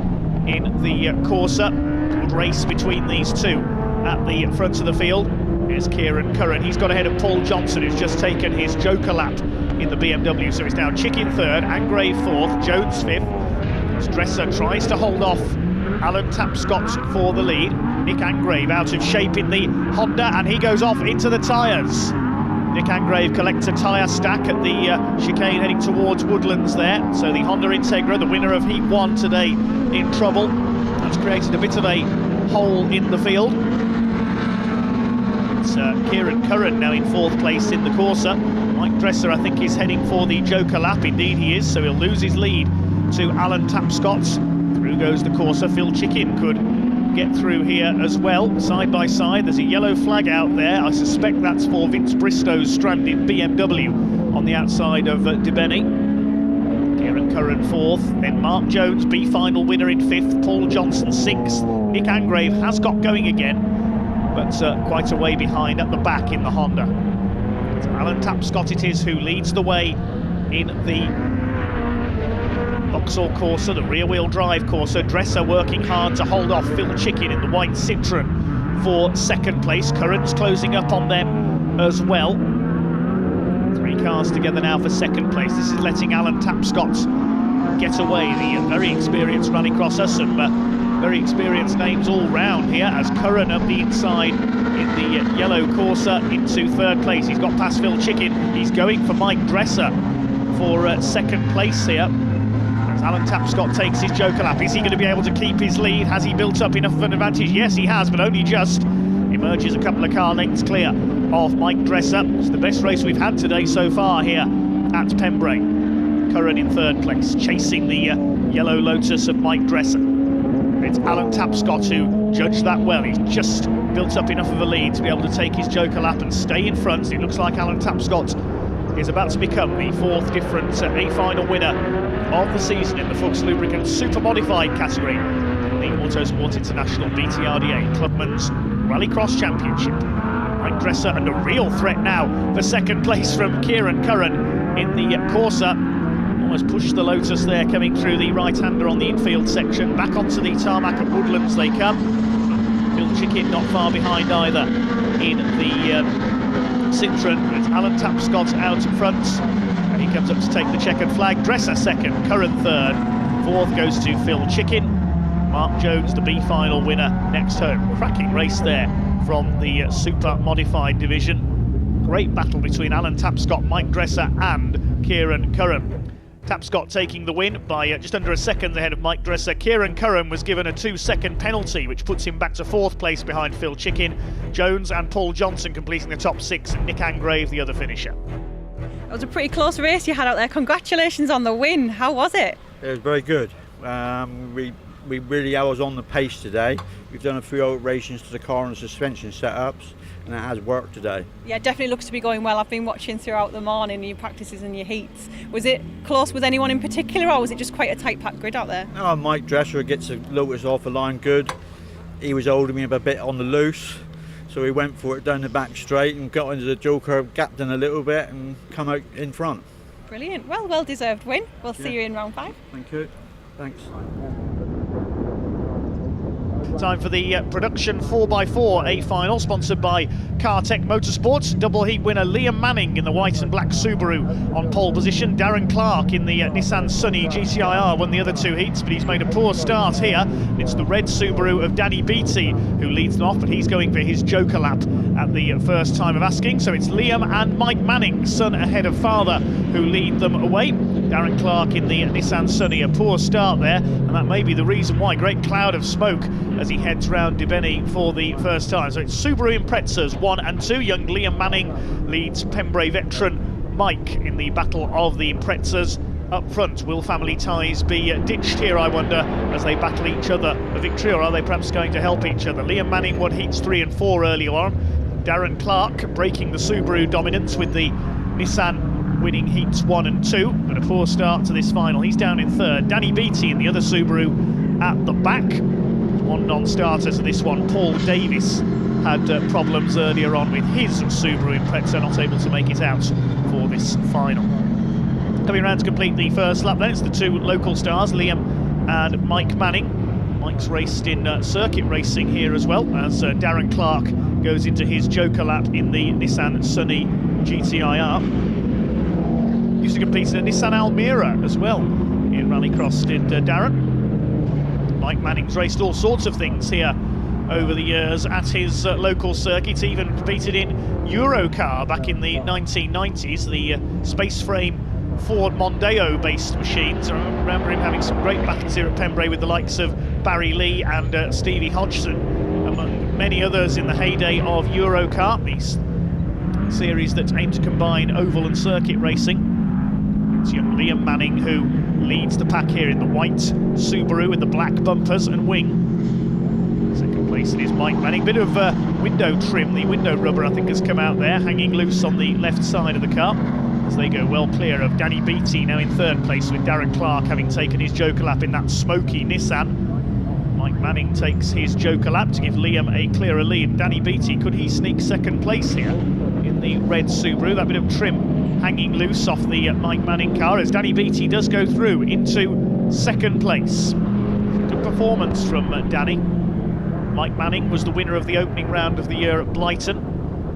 in the Corsa. Good race between these two at the front of the field. Here's Kieran Curran. He's got ahead of Paul Johnson, who's just taken his Joker lap in the BMW. So it's now Chicken third, Angrave fourth, Jones fifth. As Dresser tries to hold off Alan Tapscott for the lead. Nick Angrave out of shape in the Honda, and he goes off into the tyres. Nick Angrave collects a tyre stack at the chicane heading towards Woodlands there. So the Honda Integra, the winner of Heat 1 today, in trouble. That's created a bit of a hole in the field. It's Kieran Curran now in fourth place in the Corsa. Mike Dresser, I think, is heading for the Joker lap. Indeed he is, so he'll lose his lead to Alan Tapscott. Through goes the Corsa. Phil Chicken could get through here as well, side by side. There's a yellow flag out there. I suspect that's for Vince Bristow's stranded BMW on the outside of Debeny. Kieran Curran fourth, then Mark Jones, B final winner in fifth, Paul Johnson sixth. Nick Angrave has got going again, but quite a way behind at the back in the Honda. It's Alan Tapscott it is who leads the way in the Vauxhall Corsa, the rear-wheel drive Corsa. Dresser working hard to hold off Phil Chicken in the white Citroen for second place. Curran's closing up on them as well. Three cars together now for second place. This is letting Alan Tapscott get away. The very experienced rallycrosser, some very experienced names all round here, as Curran up the inside in the yellow Corsa into third place. He's got past Phil Chicken. He's going for Mike Dresser for second place here. As Alan Tapscott takes his Joker lap, is he going to be able to keep his lead? Has he built up enough of an advantage? Yes, he has, but only just. Emerges a couple of car lengths clear of Mike Dresser. It's the best race we've had today so far here at Pembrey. Curran in third place, chasing the yellow Lotus of Mike Dresser. It's Alan Tapscott who judged that well. He's just built up enough of a lead to be able to take his Joker lap and stay in front. It looks like Alan Tapscott is about to become the fourth different A-final winner of the season in the Fuchs Lubricants Supermodified category in the Autosport International BTRDA Clubman's Rallycross Championship. Mike Dresser under real threat now for second place from Kieran Curran in the Corsa. Almost pushed the Lotus there, coming through the right-hander on the infield section. Back onto the tarmac at Woodlands they come. Phil Chicken not far behind either in the Citroen. It's Alan Tapscott out in front. He comes up to take the checkered flag. Dresser second, Curran third. Fourth goes to Phil Chicken. Mark Jones, the B final winner, next home. Cracking race there from the Super Modified division. Great battle between Alan Tapscott, Mike Dresser and Kieran Curran. Tapscott taking the win by just under a second ahead of Mike Dresser. Kieran Curran was given a 2-second penalty, which puts him back to fourth place behind Phil Chicken. Jones and Paul Johnson completing the top six, and Nick Angrave the other finisher. It was a pretty close race you had out there. Congratulations on the win. How was it? It was very good. We really was on the pace today. We've done a few alterations to the car and suspension setups, and it has worked today. Yeah, definitely looks to be going well. I've been watching throughout the morning, your practices and your heats. Was it close with anyone in particular, or was it just quite a tight packed grid out there? No, Mike Dresser gets the Lotus off the line good. He was holding me a bit on the loose, so he went for it down the back straight and got into the Joker, gapped in a little bit and come out in front. Brilliant. Well deserved win. We'll see you in round 5. Thank you. Thanks. Time for the production 4x4 A final, sponsored by CarTech Motorsports. Double heat winner Liam Manning in the white and black Subaru on pole position. Darren Clark in the Nissan Sunny GTIR won the other two heats, but he's made a poor start here. It's the red Subaru of Danny Beattie who leads them off, but he's going for his Joker lap at the first time of asking. So it's Liam and Mike Manning, son ahead of father, who lead them away. Darren Clark in the Nissan Sunny, a poor start there, and that may be the reason why. Great cloud of smoke as he heads round Debeny for the first time. So it's Subaru Imprezas 1 and 2. Young Liam Manning leads Pembrey veteran Mike in the battle of the Imprezas. Up front, will family ties be ditched here, I wonder, as they battle each other a victory, or are they perhaps going to help each other? Liam Manning won heats 3 and 4 earlier on. Darren Clark breaking the Subaru dominance with the Nissan winning heats 1 and 2, but a poor start to this final. He's down in third. Danny Beattie in the other Subaru at the back. One non-starter to this one, Paul Davis, had problems earlier on with his Subaru Impreza, not able to make it out for this final. Coming around to complete the first lap then, it's the two local stars, Liam and Mike Manning. Mike's raced in circuit racing here as well, as Darren Clark goes into his Joker lap in the Nissan Sunny GTIR. Used to compete in a Nissan Almera as well in Rallycross, did Darren. Mike Manning's raced all sorts of things here over the years at his local circuit, even competed in Eurocar back in the 1990s, the space frame Ford Mondeo based machines. I remember him having some great battles here at Pembrey with the likes of Barry Lee and Stevie Hodgson, among many others in the heyday of Eurocar, these series that aim to combine oval and circuit racing. It's young Liam Manning who leads the pack here in the white Subaru with the black bumpers and wing. Second place it is Mike Manning. Bit of window trim, the window rubber I think has come out there, hanging loose on the left side of the car, as they go well clear of Danny Beattie now in third place, with Darren Clark having taken his Joker lap in that smoky Nissan. Mike Manning takes his Joker lap to give Liam a clearer lead. Danny Beattie, could he sneak second place here in the red Subaru? That bit of trim hanging loose off the Mike Manning car, as Danny Beattie does go through into second place. Good performance from Danny. Mike Manning was the winner of the opening round of the year at Blighton.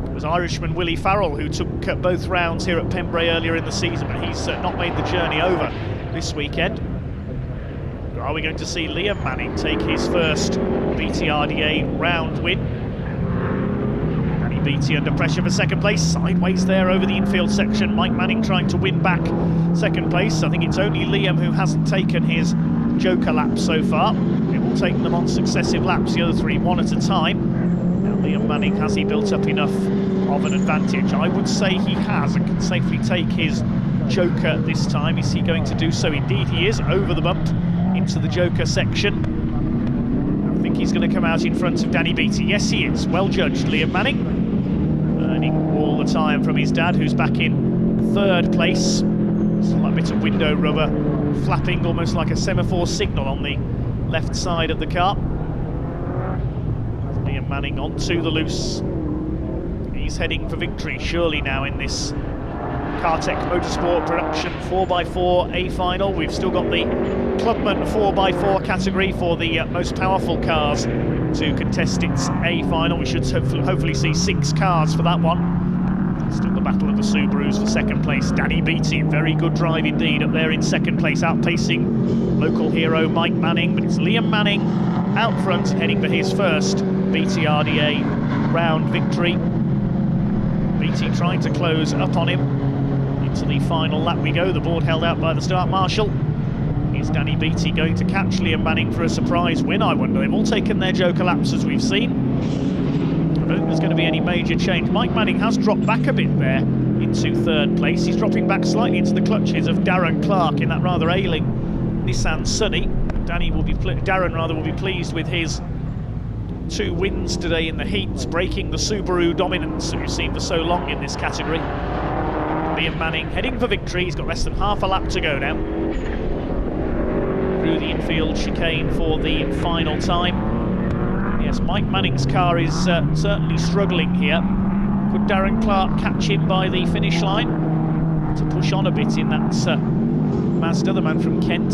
It was Irishman Willie Farrell who took both rounds here at Pembrey earlier in the season, but he's not made the journey over this weekend. Are we going to see Liam Manning take his first BTRDA round win? Danny Beattie under pressure for second place, sideways there over the infield section. Mike Manning trying to win back second place. I think it's only Liam who hasn't taken his Joker lap so far. It will take them on successive laps, the other three one at a time. Now Liam Manning, has he built up enough of an advantage? I would say he has, and can safely take his Joker this time. Is he going to do so? Indeed he is, over the bump into the Joker section. I think he's going to come out in front of Danny Beattie. Yes, he is. Well judged, Liam Manning. Learning all the time from his dad, who's back in third place. Still that bit of window rubber flapping almost like a semaphore signal on the left side of the car. Liam Manning onto the loose. He's heading for victory, surely, now in this Cartech Motorsport Production 4x4 A final. We've still got the Clubman 4x4 category for the most powerful cars to contest its A final. We should hopefully see 6 cars for that one. Still the battle of the Subarus for second place. Danny Beattie, very good drive indeed up there in second place, outpacing local hero Mike Manning, but it's Liam Manning out front heading for his first BTRDA round victory. Beattie trying to close up on him. To the final lap we go, the board held out by the start marshal. Is Danny Beattie going to catch Liam Manning for a surprise win? I wonder. They've all taken their Joker laps as we've seen. I don't think there's going to be any major change. Mike Manning has dropped back a bit there into third place. He's dropping back slightly into the clutches of Darren Clark in that rather ailing Nissan Sunny. Darren will be pleased with his 2 wins today in the heats, breaking the Subaru dominance that we've seen for so long in this category. Liam Manning heading for victory. He's got less than half a lap to go now. Through the infield chicane for the final time. Yes, Mike Manning's car is certainly struggling here. Could Darren Clark catch him by the finish line to push on a bit in that Mazda, the man from Kent?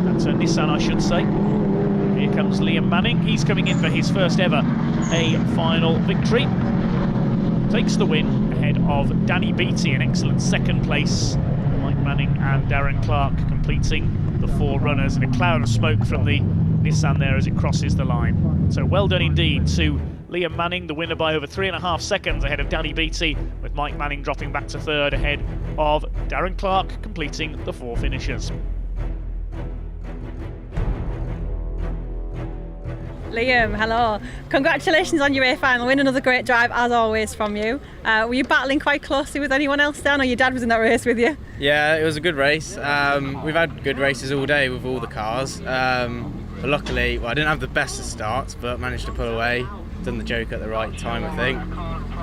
That's a Nissan, I should say. Here comes Liam Manning. He's coming in for his first ever A final victory. Takes the win ahead of Danny Beattie in excellent second place. Mike Manning and Darren Clark completing the 4 runners, and a cloud of smoke from the Nissan there as it crosses the line. So well done indeed to Liam Manning, the winner by over 3.5 seconds ahead of Danny Beattie, with Mike Manning dropping back to third ahead of Darren Clark completing the 4 finishers. Liam, hello. Congratulations on your A final win. Another great drive, as always, from you. Were you battling quite closely with anyone else down, or your dad was in that race with you? Yeah, it was a good race. We've had good races all day with all the cars. But luckily, I didn't have the best of starts, but managed to pull away. Done the Joker at the right time, I think.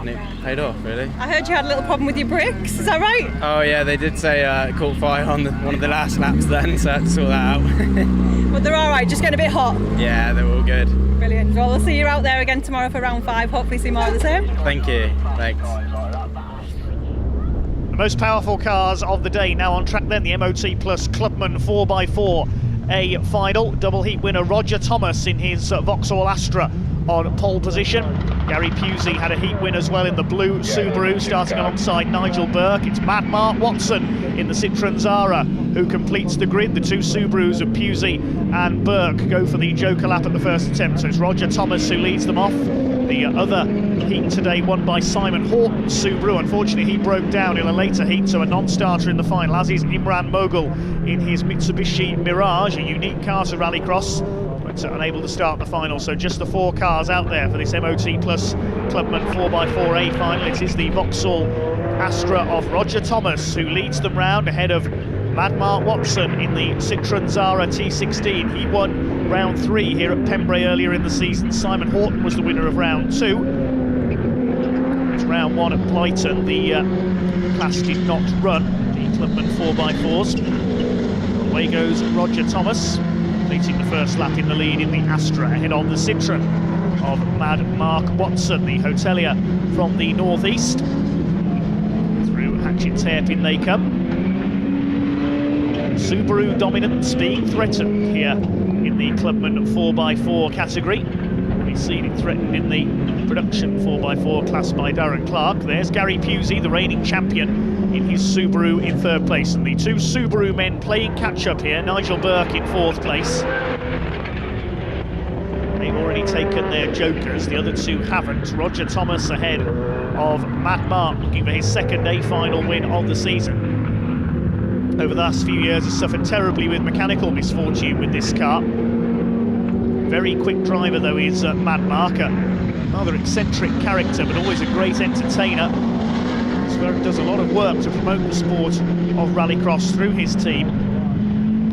and it paid off, really. I heard you had a little problem with your brakes, is that right? Oh yeah, they did say it caught fire on one of the last laps then, so I had to sort that out. But they're all right, just getting a bit hot. Yeah, they were all good. Brilliant. Well, we'll see you out there again tomorrow for round 5. Hopefully see more of the same. Thank you. Thanks. The most powerful cars of the day now on track then, the MOT Plus Clubman 4x4 A final. Double heat winner Roger Thomas in his Vauxhall Astra on pole position. Gary Pusey had a heat win as well in the blue Subaru, starting alongside Nigel Burke. It's Mad Mark Watson in the Citroën Zara who completes the grid. The two Subarus of Pusey and Burke go for the joker lap at the first attempt, so it's Roger Thomas who leads them off. The other heat today won by Simon Horton's Subaru. Unfortunately, he broke down in a later heat, so a non-starter in the final, as is Imran Mogul in his Mitsubishi Mirage, a unique car to Rallycross, but unable to start the final. So just the 4 cars out there for this MOT Plus Clubman 4x4A final. It is the Vauxhall Astra of Roger Thomas who leads them round ahead of Mad Mark Watson in the Citroën Zara T16. He won round 3 here at Pembrey earlier in the season. Simon Horton was the winner of round 2. It's round 1 at Blighton. The class did not run, the Clubman 4x4s. Away goes Roger Thomas, completing the first lap in the lead in the Astra, ahead on the Citroën of Mad Mark Watson, the hotelier from the northeast. Through Hatchet's Hairpin they come. Subaru dominance being threatened here in the Clubman 4x4 category. We've seen it threatened in the production 4x4 class by Darren Clark. There's Gary Pusey, the reigning champion, in his Subaru in 3rd place. And the two Subaru men playing catch-up here. Nigel Burke in 4th place. They've already taken their jokers, the other two haven't. Roger Thomas ahead of Mad Mark, looking for his 2nd A final win of the season. Over the last few years, has suffered terribly with mechanical misfortune with this car. Very quick driver, though, is Mad Mark, a rather eccentric character, but always a great entertainer. Does a lot of work to promote the sport of Rallycross through his team.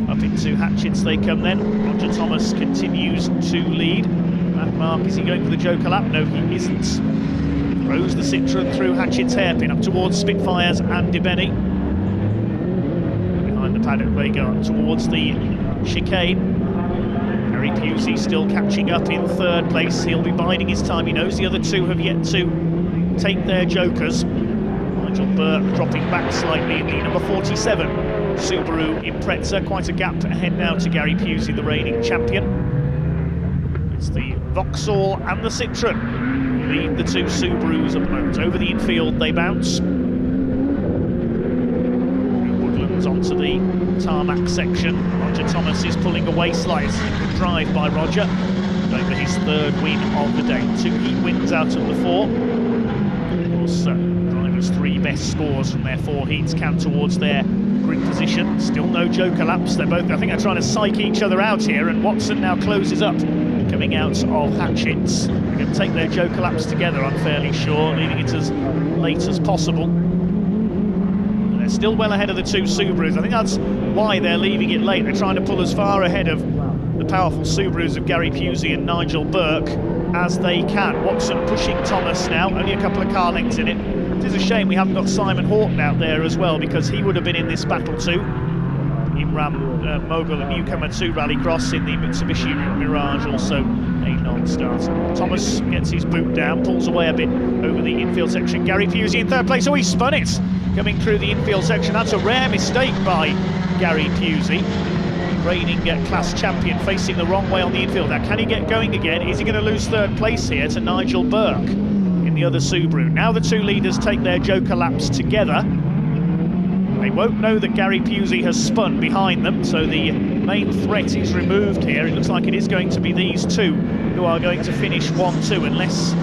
Up into Hatchets they come then. Roger Thomas continues to lead. Mad Mark, is he going for the joker lap? No, he isn't. Throws the Citroën through Hatchet's Hairpin up towards Spitfires and Debeni. The paddock they go up towards the chicane. Gary Pusey still catching up in 3rd place. He'll be biding his time. He knows the other two have yet to take their jokers. Nigel Burke dropping back slightly in the number 47 Subaru Impreza. Quite a gap ahead now to Gary Pusey, the reigning champion. It's the Vauxhall and the Citroën who lead the two Subarus at the moment. Over the infield they bounce. Onto the tarmac section. Roger Thomas is pulling away slightly. Good drive by Roger, going for his 3rd win of the day. 2 heat wins out of the 4. Of course, drivers' 3 best scores from their 4 heats count towards their grid position. Still no joker laps. They're both, I think they're trying to psych each other out here, and Watson now closes up, coming out of Hatchets. They're going to take their joker laps together, I'm fairly sure, leaving it as late as possible. Still well ahead of the two Subarus. I think that's why they're leaving it late. They're trying to pull as far ahead of the powerful Subarus of Gary Pusey and Nigel Burke as they can. Watson pushing Thomas now, only a couple of car lengths in it. It is a shame we haven't got Simon Horton out there as well, because he would have been in this battle too. Imran Mogul, a newcomer to Rallycross in the Mitsubishi Mirage, also a non-starter. Thomas gets his boot down, pulls away a bit over the infield section. Gary Pusey in 3rd place. Oh, he spun it! Coming through the infield section. That's a rare mistake by Gary Pusey, reigning class champion, facing the wrong way on the infield. Now, can he get going again? Is he going to lose 3rd place here to Nigel Burke in the other Subaru? Now the two leaders take their joker laps together. They won't know that Gary Pusey has spun behind them, so the main threat is removed here. It looks like it is going to be these two who are going to finish 1-2, unless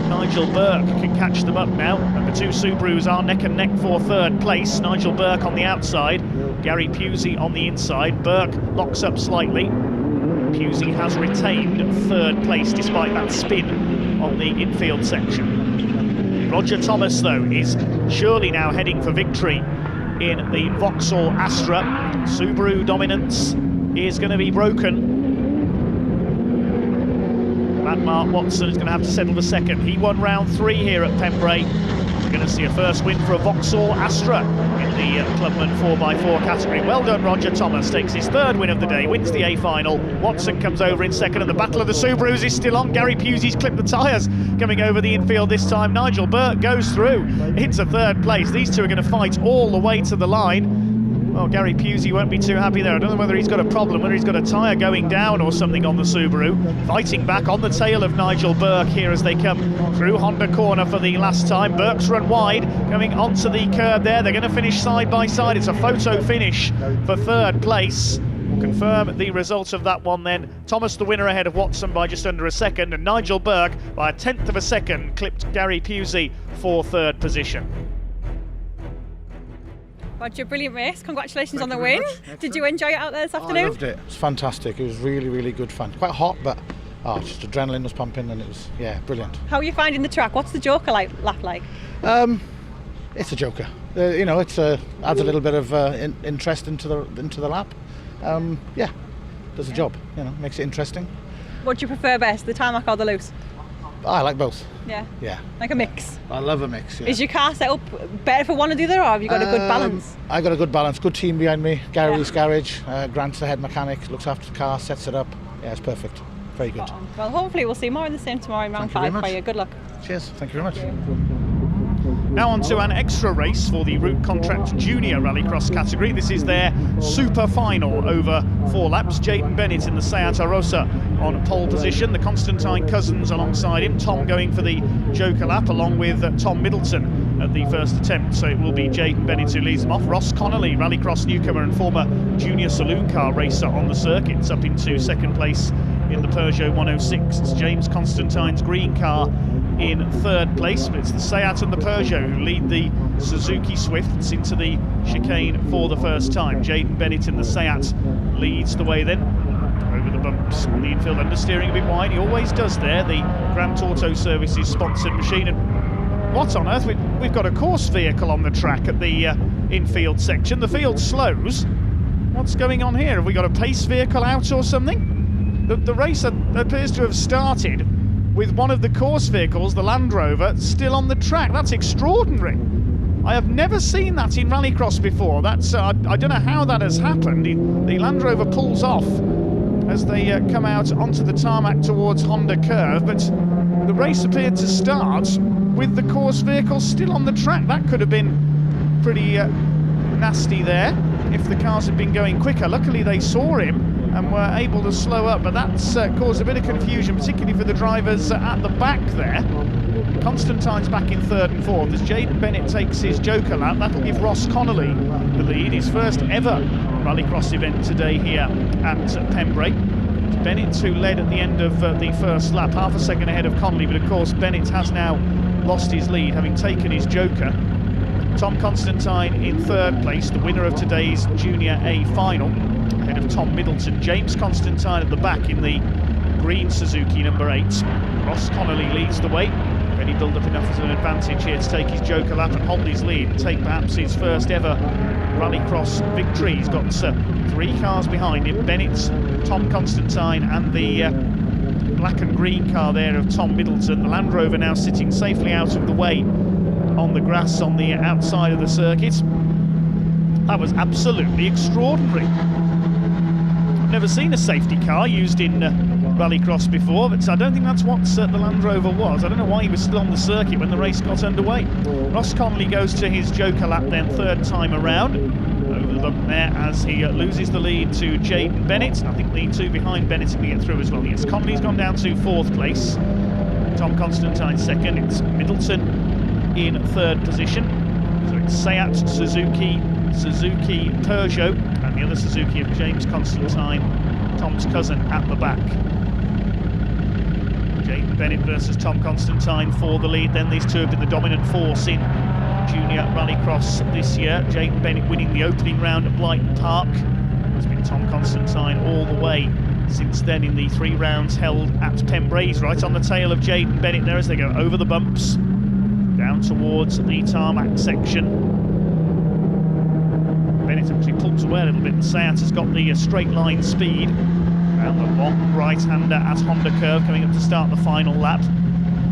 Nigel Burke can catch them up now. And the two Subarus are neck and neck for 3rd place. Nigel Burke on the outside, Gary Pusey on the inside. Burke locks up slightly. Pusey has retained 3rd place despite that spin on the infield section. Roger Thomas, though, is surely now heading for victory in the Vauxhall Astra. Subaru dominance is going to be broken. And Mark Watson is going to have to settle for second. He won round 3 here at Pembrey. We're going to see a first win for a Vauxhall Astra in the Clubman 4x4 category. Well done, Roger Thomas takes his 3rd win of the day, wins the A final. Watson comes over in second, and the battle of the Subarus is still on. Gary Pusey's clipped the tyres coming over the infield this time. Nigel Burke goes through into 3rd place. These two are going to fight all the way to the line. Well, Gary Pusey won't be too happy there. I don't know whether he's got a problem, whether he's got a tyre going down or something on the Subaru. Fighting back on the tail of Nigel Burke here as they come through Honda corner for the last time. Burke's run wide, coming onto the curb there. They're going to finish side by side. It's a photo finish for 3rd place. We'll confirm the result of that one then. Thomas the winner ahead of Watson by just under a second, and Nigel Burke by 1/10 of a second clipped Gary Pusey for 3rd position. Roger, brilliant race. Congratulations on the win. Did you enjoy it out there this afternoon? I loved it. It was fantastic. It was really, really good fun. Quite hot, but just adrenaline was pumping, and it was, yeah, brilliant. How are you finding the track? What's the Joker lap like? It's a joker. You know, it's adds a little bit of interest into the lap. Yeah, does the job. You know, makes it interesting. What do you prefer best, the tarmac or the loose? I like both. Yeah. Yeah. Like a mix. I love a mix. Yeah. Is your car set up better for one or the other, or have you got a good balance? I got a good balance. Good team behind me. Gary's garage. Grant's the head mechanic. Looks after the car. Sets it up. Yeah, it's perfect. Very good. Well, hopefully we'll see more of the same tomorrow in round 5 for you. Good luck. Cheers. Thank you very much. Now on to an extra race for the Route Contract Junior Rallycross category. This is their super final over 4 laps. Jaden Bennett in the Seat Arosa on pole position. The Constantine cousins alongside him. Tom going for the Joker lap along with Tom Middleton at the first attempt. So it will be Jaden Bennett who leads them off. Ross Connolly, Rallycross newcomer and former junior saloon car racer on the circuit. It's up into 2nd place in the Peugeot 106. It's James Constantine's green car in 3rd place, but it's the Seat and the Peugeot who lead the Suzuki Swifts into the chicane for the first time. Jaden Bennett in the Seat leads the way then. Over the bumps on the infield, understeering a bit wide. He always does there, the Grant Auto Services sponsored machine. And what on earth? We've got a course vehicle on the track at the infield section. The field slows. What's going on here? Have we got a pace vehicle out or something? The race appears to have started with one of the course vehicles, the Land Rover, still on the track. That's extraordinary. I have never seen that in Rallycross before. That's I don't know how that has happened. The Land Rover pulls off as they come out onto the tarmac towards Honda Curve, but the race appeared to start with the course vehicle still on the track. That could have been pretty nasty there if the cars had been going quicker. Luckily they saw him and were able to slow up, but that's caused a bit of confusion, particularly for the drivers at the back there. Constantine's back in 3rd and 4th as Jaden Bennett takes his Joker lap. That'll give Ross Connolly the lead, his first ever Rallycross event today here at Pembrey. It's Bennett who led at the end of the first lap, half a second ahead of Connolly, but of course Bennett has now lost his lead, having taken his Joker. Tom Constantine in 3rd place, the winner of today's Junior A final, ahead of Tom Middleton. James Constantine at the back in the green Suzuki number 8. Ross Connolly leads the way. Can he build up enough as an advantage here to take his Joker lap and hold his lead and take perhaps his first ever Rallycross victory? He's got 3 cars behind him, Bennett, Tom Constantine and the black and green car there of Tom Middleton. The Land Rover now sitting safely out of the way on the grass on the outside of the circuit. That was absolutely extraordinary. I've never seen a safety car used in Rallycross before, but I don't think that's what the Land Rover was. I don't know why he was still on the circuit when the race got underway. Ross Connolly goes to his Joker lap then, 3rd time around. Over the bump there as he loses the lead to Jaden Bennett. I think the 2 behind Bennett can get through as well. Yes, Connolly's gone down to 4th place. Tom Constantine 2nd. It's Middleton in 3rd position. So it's Seat, Suzuki, Peugeot, and the other Suzuki of James Constantine, Tom's cousin, at the back. Jaden Bennett versus Tom Constantine for the lead. Then these two have been the dominant force in Junior Rallycross this year. Jaden Bennett winning the opening round at Blyton Park. It's been Tom Constantine all the way since then in the 3 rounds held at Pembrey. He's right on the tail of Jaden Bennett there as they go over the bumps, down towards the tarmac section. Bennett actually pulls away a little bit. The Seat has got the straight line speed Around the long right-hander at Honda Curve, coming up to start the final lap.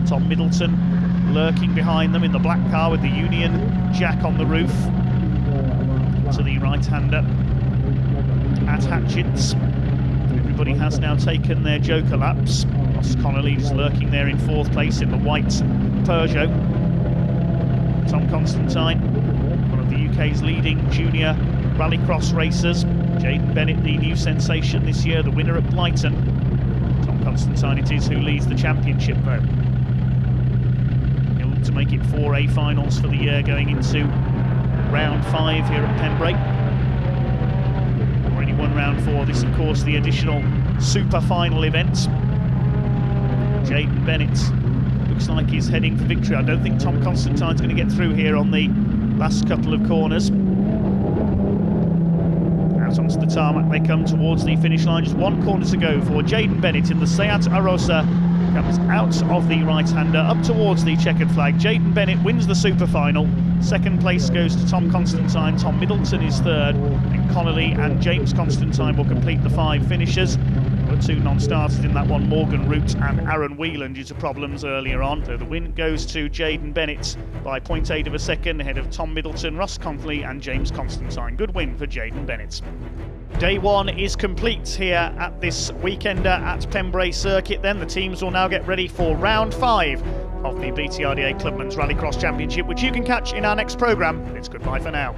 Tom Middleton lurking behind them in the black car with the Union Jack on the roof. To the right-hander at Hatchett's. Everybody has now taken their joker laps. Ross Connolly is lurking there in 4th place in the white Peugeot. Tom Constantine, one of the UK's leading junior rallycross racers. Jayden Bennett, the new sensation this year, the winner at Blyton. Tom Constantine it is who leads the championship though. He'll look to make it 4 A finals for the year going into round 5 here at Pembrey. Already won round 4. This, of course, the additional super final event. Jayden Bennett looks like he's heading for victory. I don't think Tom Constantine's going to get through here on the last couple of corners. Out onto the tarmac they come towards the finish line. Just 1 corner to go for Jayden Bennett in the Seat Arosa. Comes out of the right-hander up towards the checkered flag. Jayden Bennett wins the super final. 2nd place goes to Tom Constantine. Tom Middleton is 3rd, and Connolly and James Constantine will complete the 5 finishers. There were 2 non-starters in that one, Morgan Root and Aaron Whelan, due to problems earlier on. So the win goes to Jayden Bennett by 0.8 of a second, ahead of Tom Middleton, Ross Connolly and James Constantine. Good win for Jayden Bennett. Day 1 is complete here at this weekender at Pembrey Circuit. Then the teams will now get ready for round 5 of the BTRDA Clubman's Rallycross Championship, which you can catch in our next programme. It's goodbye for now.